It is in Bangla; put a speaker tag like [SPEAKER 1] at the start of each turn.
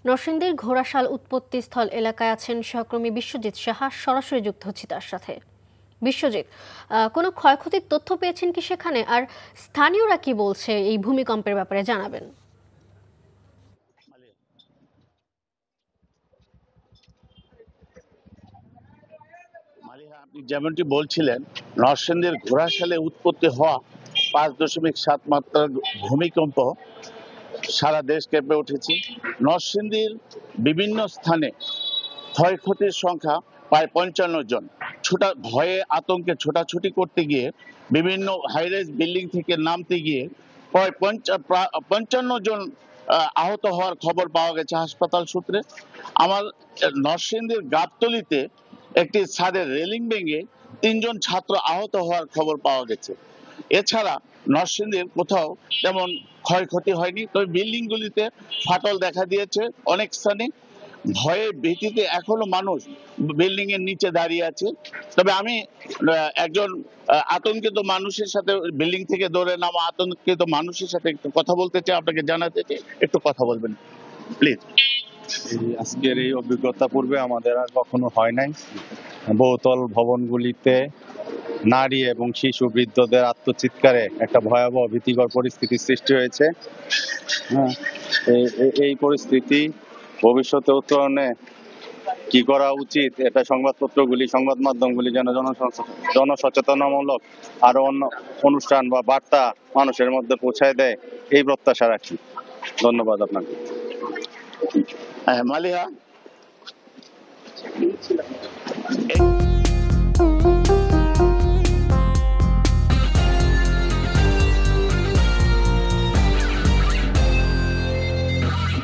[SPEAKER 1] নরসিংদীর ঘোড়াশাল উৎপত্তিস্থল এলাকায় আছেন সহকর্মী বিশ্বজিৎ সাহা। সরাসরি যুক্ত হচ্ছি তার সাথে। বিশ্বজিৎ, কোনো ক্ষয়ক্ষতির তথ্য পেয়েছেন কি সেখানে? আর স্থানীয়রা কি বলছে এই ভূমিকম্পের ব্যাপারে জানাবেন।
[SPEAKER 2] আপনি যেমনটি বলছিলেন, নরসিংদীর ঘোড়াশালে উৎপত্তি হওয়া 5.7 মাত্রার ভূমিকম্প সারা দেশ কেঁপে উঠেছে। নরসিংদীর বিভিন্ন স্থানে ক্ষয়ক্ষতির সংখ্যা প্রায় 55 জন। ভয়ে আতঙ্কে ছোটাছুটি করতে গিয়ে বিভিন্ন হাইরাইজ বিল্ডিং থেকে নামতে গিয়ে প্রায় 55 জন আহত হওয়ার খবর পাওয়া গেছে হাসপাতাল সূত্রে। আমার নরসিংদীর গাবতলীতে একটি ছাদের রেলিং ভেঙে 3 জন ছাত্র আহত হওয়ার খবর পাওয়া গেছে। এছাড়া নরসিংদীর কোথাও তেমন ক্ষয়ক্ষতি হয়নি, তবে বিল্ডিং গুলিতে ফাটল দেখা দিয়েছে অনেক স্থানে। ভয়ে ভীতিতে এখনো মানুষ বিল্ডিং এর নিচে দাঁড়িয়ে আছে। তবে আমি একজন আতঙ্কিত মানুষের সাথে, বিল্ডিং থেকে দৌড়ে নামা আতঙ্কিত মানুষের সাথে একটু কথা বলতে চাই, আপনাকে জানাতে চাই, একটু কথা বলবেন প্লিজ।
[SPEAKER 3] আজকের এই অভিজ্ঞতা পূর্বে আমাদের আর কখনো হয় নাই। বহুতল ভবনগুলিতে নারী এবং শিশু বৃদ্ধদের আত্মচিৎকারে একটা ভয়াবহ ভীতিকর পরিস্থিতির সৃষ্টি হয়েছে। এই পরিস্থিতি ভবিষ্যতে উত্তরণে কি করা উচিত, এটা সংবাদ মাধ্যমগুলি যেন জনসচেতনামূলক আরো অন্য অনুষ্ঠান বা বার্তা মানুষের মধ্যে পৌঁছায় দেয়, এই প্রত্যাশা রাখি। ধন্যবাদ আপনাকে।
[SPEAKER 2] মালিহা।